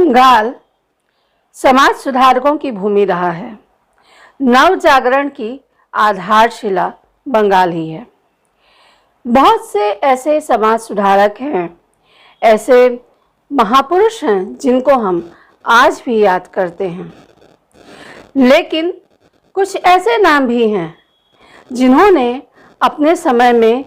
बंगाल समाज सुधारकों की भूमि रहा है। नव जागरण की आधारशिला बंगाल ही है। बहुत से ऐसे समाज सुधारक हैं, ऐसे महापुरुष हैं जिनको हम आज भी याद करते हैं। लेकिन कुछ ऐसे नाम भी हैं जिन्होंने अपने समय में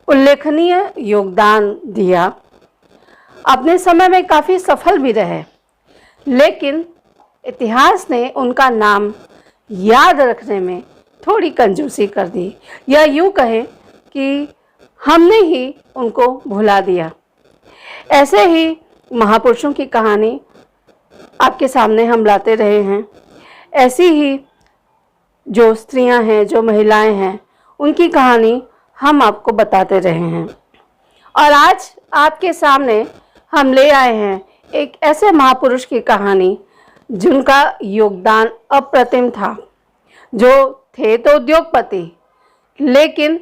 उल्लेखनीय योगदान दिया, अपने समय में काफ़ी सफल भी रहे, लेकिन इतिहास ने उनका नाम याद रखने में थोड़ी कंजूसी कर दी, या यूँ कहें कि हमने ही उनको भुला दिया। ऐसे ही महापुरुषों की कहानी आपके सामने हम लाते रहे हैं। ऐसी ही जो स्त्रियां हैं, जो महिलाएं हैं, उनकी कहानी हम आपको बताते रहे हैं। और आज आपके सामने हम ले आए हैं एक ऐसे महापुरुष की कहानी जिनका योगदान अप्रतिम था, जो थे तो उद्योगपति, लेकिन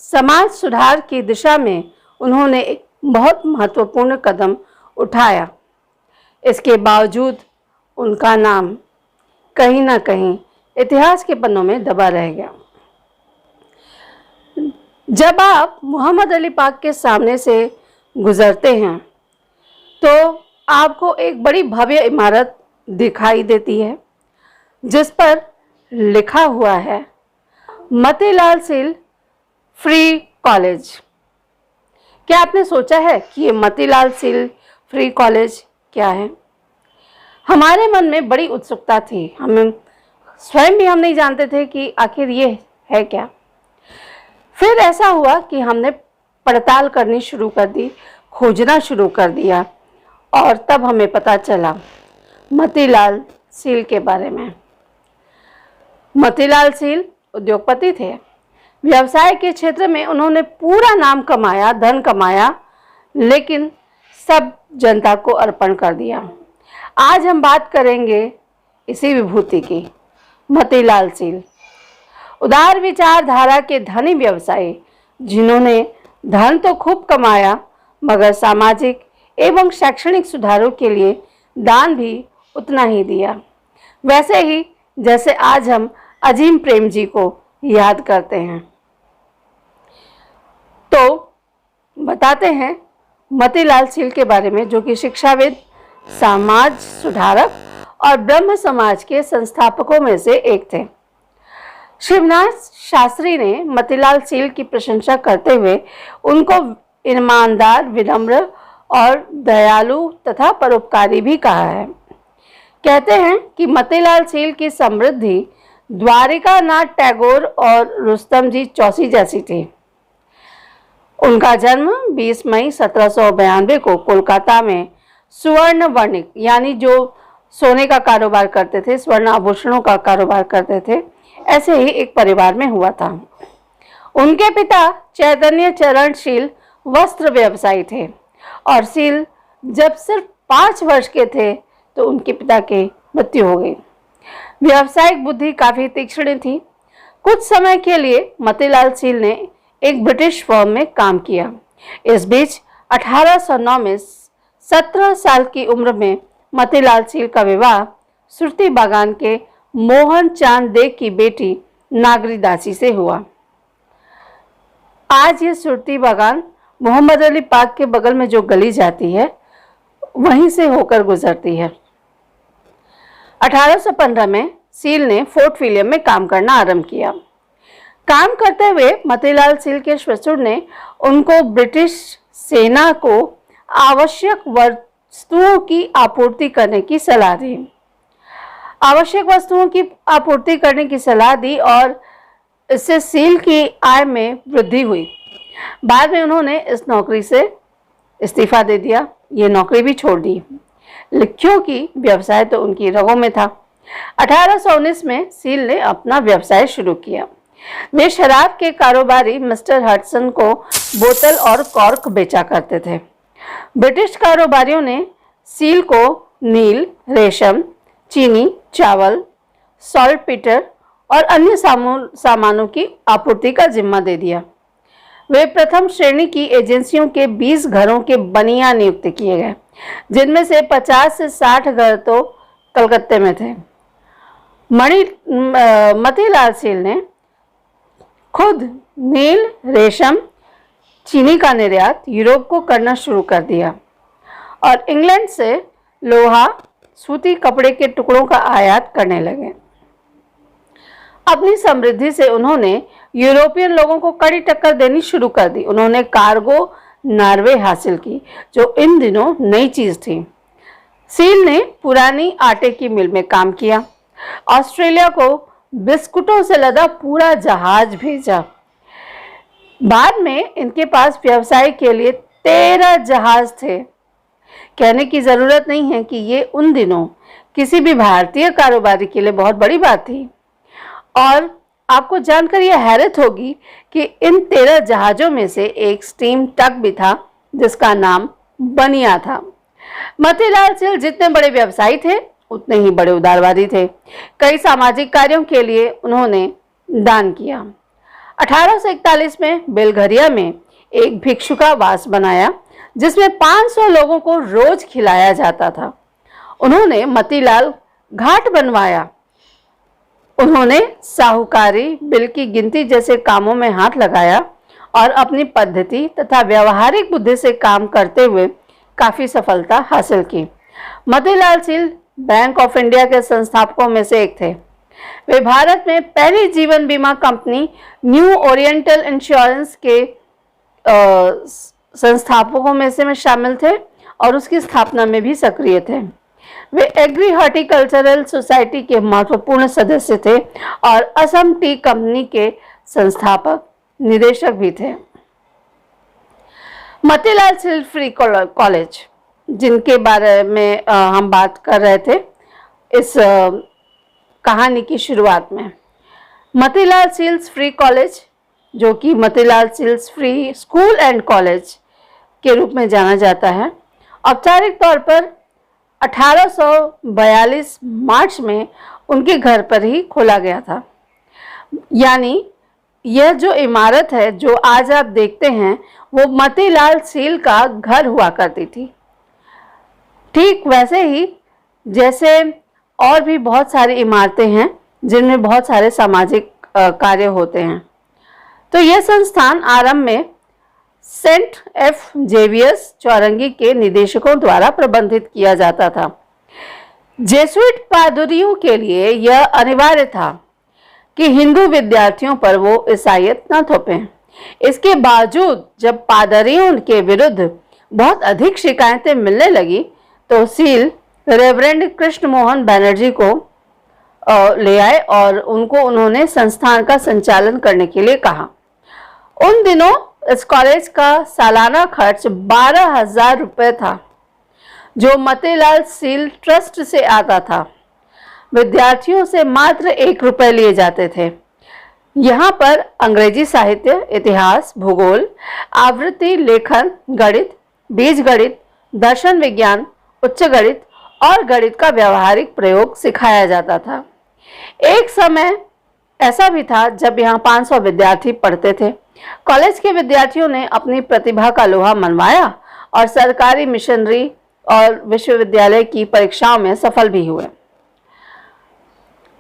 समाज सुधार की दिशा में उन्होंने एक बहुत महत्वपूर्ण कदम उठाया। इसके बावजूद उनका नाम कहीं ना कहीं इतिहास के पन्नों में दबा रह गया। जब आप मोहम्मद अली पाक के सामने से गुजरते हैं तो आपको एक बड़ी भव्य इमारत दिखाई देती है जिस पर लिखा हुआ है मतीलाल सील फ्री कॉलेज। क्या आपने सोचा है कि ये मतीलाल सील फ्री कॉलेज क्या है? हमारे मन में बड़ी उत्सुकता थी, हमें स्वयं भी हम नहीं जानते थे कि आखिर ये है क्या। फिर ऐसा हुआ कि हमने पड़ताल करनी शुरू कर दी, खोजना शुरू कर दिया, और तब हमें पता चला मतीलाल सील के बारे में। मतीलाल सील उद्योगपति थे। व्यवसाय के क्षेत्र में उन्होंने पूरा नाम कमाया, धन कमाया, लेकिन सब जनता को अर्पण कर दिया। आज हम बात करेंगे इसी विभूति की, मतीलाल सील। उदार विचारधारा के धनी व्यवसायी जिन्होंने धन तो खूब कमाया, मगर सामाजिक एवं शैक्षणिक सुधारों के लिए दान भी उतना ही दिया। वैसे ही जैसे आज हम अजीम प्रेम जी को याद करते हैं। तो बताते हैं मतीलाल सील के बारे में, जो कि शिक्षाविद, समाज सुधारक और ब्रह्म समाज के संस्थापकों में से एक थे। शिवनाथ शास्त्री ने मतीलाल सील की प्रशंसा करते हुए उनको ईमानदार, विनम्र और दयालु तथा परोपकारी भी कहा है। कहते हैं कि मतीलाल सील की समृद्धि द्वारिका नाथ टैगोर और रुस्तम जी चौसी जैसी थी। उनका जन्म 20 मई 1792 को कोलकाता में सुवर्ण वर्णिक, यानी जो सोने का कारोबार करते थे, स्वर्ण आभूषणों का कारोबार करते थे, ऐसे ही एक परिवार में हुआ था। उनके पिता चैतन्य चरणशील वस्त्र व्यवसायी थे और सील जब सिर्फ 5 वर्ष के थे तो उनके पिता की मृत्यु हो गई। व्यावसायिक बुद्धि काफ़ी तीक्ष्ण थी। कुछ समय के लिए मतीलाल सील ने एक ब्रिटिश फर्म में काम किया। इस बीच 1809 में 17 साल की उम्र में मतीलाल सील का विवाह सुरती बागान के मोहन चांद दे की बेटी नागरी दासी से हुआ। आज ये सुरती बागान मोहम्मद अली पार्क के बगल में जो गली जाती है वहीं से होकर गुजरती है। 1815 में सील ने फोर्ट विलियम में काम करना आरंभ किया। काम करते हुए मतीलाल सील के ससुर ने उनको ब्रिटिश सेना को आवश्यक वस्तुओं की आपूर्ति करने की सलाह दी। आवश्यक वस्तुओं की आपूर्ति करने की सलाह दी और इससे सील की आय में वृद्धि हुई। बाद में उन्होंने इस नौकरी से इस्तीफा दे दिया, ये नौकरी भी छोड़ दी, क्योंकि व्यवसाय तो उनकी रगों में था। 1819 में सील ने अपना व्यवसाय शुरू किया। वे शराब के कारोबारी मिस्टर हडसन को बोतल और कॉर्क बेचा करते थे। ब्रिटिश कारोबारियों ने सील को नील, रेशम, चीनी, चावल, सॉल्टपीटर और अन्य सामानों की आपूर्ति का जिम्मा दे दिया। वे प्रथम श्रेणी की एजेंसियों के 20 घरों के बनिया नियुक्त किए गए। जिनमें से 50 से 60 घर तो कलकत्ते में थे। मतीलाल सील ने खुद नील, रेशम, चीनी का निर्यात यूरोप को करना शुरू कर दिया और इंग्लैंड से लोहा, सूती कपड़े के टुकड़ों का आयात करने लगे। अपनी समृद्धि से उन्होंने यूरोपियन लोगों को कड़ी टक्कर देनी शुरू कर दी। उन्होंने कार्गो नॉर्वे हासिल की, जो इन दिनों नई चीज थी। सील ने पुरानी आटे की मिल में काम किया, ऑस्ट्रेलिया को बिस्कुटों से लदा पूरा जहाज भेजा। बाद में इनके पास व्यवसाय के लिए 13 जहाज थे। कहने की जरूरत नहीं है कि ये उन दिनों किसी भी भारतीय कारोबारी के लिए बहुत बड़ी बात थी। और आपको जानकर यह हैरत होगी कि इन 13 जहाजों में से एक स्टीम टग भी था जिसका नाम बनिया था। मतीलाल सील जितने बड़े व्यवसायी थे उतने ही बड़े उदारवादी थे। कई सामाजिक कार्यों के लिए उन्होंने दान किया। 1841 में बेलघरिया में एक भिक्षुकावास बनाया जिसमें 500 लोगों को रोज खिलाया जाता था। उन्होंने मतीलाल घाट बनवाया। उन्होंने साहूकारी, बिल की गिनती जैसे कामों में हाथ लगाया और अपनी पद्धति तथा व्यवहारिक बुद्धि से काम करते हुए काफी सफलता हासिल की। Matilal seal bank of India के संस्थापकों में से एक थे। वे भारत में पहली जीवन बीमा कंपनी न्यू ओरिएंटल इंश्योरेंस के संस्थापकों में से शामिल थे और उसकी स्थापना में भी सक्रिय थे। वे एग्री हॉर्टिकल्चरल सोसाइटी के महत्वपूर्ण सदस्य थे और असम टी कंपनी के संस्थापक निदेशक भी थे। मतीलाल सील फ्री कॉलेज, जिनके बारे में हम बात कर रहे थे इस कहानी की शुरुआत में, मतीलाल सील्स फ्री कॉलेज, जो कि Matilal Seal's free school and college के रूप में जाना जाता है, औपचारिक तौर पर 1842 मार्च में उनके घर पर ही खोला गया था। यानी यह जो इमारत है जो आज आप देखते हैं वो मतीलाल सील का घर हुआ करती थी। ठीक वैसे ही जैसे और भी बहुत सारी इमारतें हैं जिनमें बहुत सारे सामाजिक कार्य होते हैं। तो यह संस्थान आरंभ में सेंट एफ जेवियर्स चौरंगी के निदेशकों द्वारा प्रबंधित किया जाता था। जेसुइट पादरियों के लिए यह अनिवार्य था कि हिंदू विद्यार्थियों पर वो ईसाईयत न थोपें। इसके बावजूद जब पादरियों के विरुद्ध बहुत अधिक शिकायतें मिलने लगी तो सील रेवरेंड कृष्ण मोहन बैनर्जी को ले आए और उन्होंने संस्थान का संचालन करने के लिए कहा। उन दिनों इस कॉलेज का सालाना खर्च 12,000 रुपये था, जो मतीलाल सील ट्रस्ट से आता था। विद्यार्थियों से मात्र 1 रुपये लिए जाते थे। यहाँ पर अंग्रेजी साहित्य, इतिहास, भूगोल, आवृत्ति लेखन, गणित, बीजगणित, दर्शन विज्ञान, उच्च गणित और गणित का व्यावहारिक प्रयोग सिखाया जाता था। एक समय ऐसा भी था जब यहाँ 500 विद्यार्थी पढ़ते थे। कॉलेज के विद्यार्थियों ने अपनी प्रतिभा का लोहा मनवाया और सरकारी मिशनरी और विश्वविद्यालय की परीक्षाओं में सफल भी हुए।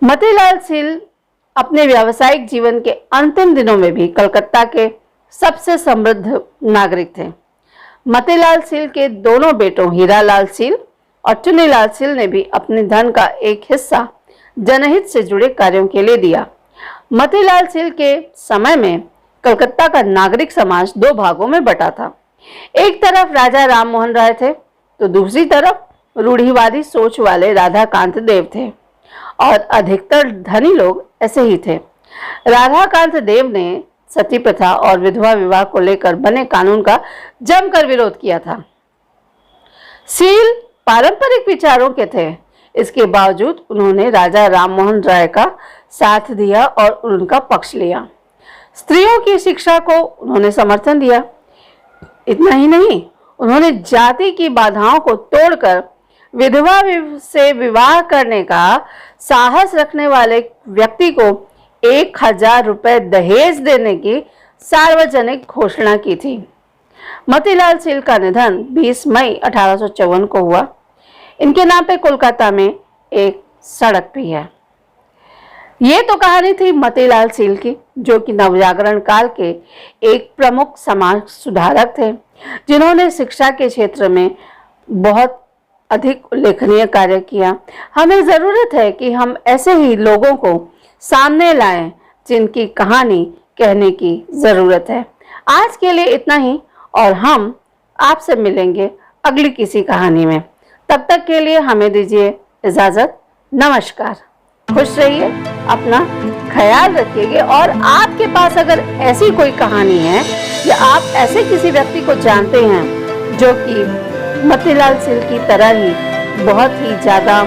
मतीलाल सील अपने व्यावसायिक जीवन के अंतिम दिनों में भी कलकत्ता के सबसे समृद्ध नागरिक थे। मतीलाल सील के दोनों बेटों हीरालाल सील और चुनीलाल सील ने भी अपने धन का एक हिस्सा जनहित से जुड़े कार्यों के लिए दिया। मतीलाल सील के समय में कलकत्ता का नागरिक समाज 2 भागों में बटा था। एक तरफ राजा राम मोहन राय थे तो दूसरी तरफ रूढ़िवादी सोच वाले राधाकांत देव थे और अधिकतर धनी लोग ऐसे ही थे। राधाकांत देव ने सती प्रथा और विधवा विवाह को लेकर बने कानून का जमकर विरोध किया था। सील पारंपरिक विचारों के थे, इसके बावजूद उन्होंने राजा राम मोहन राय का साथ दिया और उनका पक्ष लिया। स्त्रियों की शिक्षा को उन्होंने समर्थन दिया। इतना ही नहीं, उन्होंने जाति की बाधाओं को तोड़कर विधवा से विवाह करने का साहस रखने वाले व्यक्ति को 1,000 रुपए दहेज देने की सार्वजनिक घोषणा की थी। मोतीलाल सील का निधन 20 मई 1854 को हुआ। इनके नाम पे कोलकाता में एक सड़क भी है। ये तो कहानी थी मोतीलाल सील की, जो कि नवजागरण काल के एक प्रमुख समाज सुधारक थे, जिन्होंने शिक्षा के क्षेत्र में बहुत अधिक उल्लेखनीय कार्य किया। हमें ज़रूरत है कि हम ऐसे ही लोगों को सामने लाएं, जिनकी कहानी कहने की ज़रूरत है। आज के लिए इतना ही, और हम आपसे मिलेंगे अगली किसी कहानी में। तब तक के लिए हमें दीजिए इजाज़त। नमस्कार। खुश रहिए, अपना ख्याल रखिए, और आपके पास अगर ऐसी कोई कहानी है या आप ऐसे किसी व्यक्ति को जानते हैं जो कि मोतीलाल सील की तरह ही बहुत ही ज़्यादा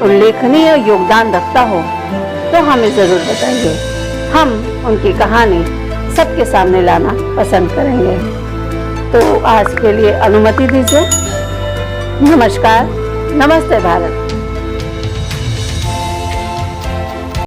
उल्लेखनीय योगदान रखता हो, तो हमें ज़रूर बताइए। हम उनकी कहानी सबके सामने लाना पसंद करेंगे। तो आज के लिए अनुमति दीजिए। नमस्कार, नमस्ते भारत।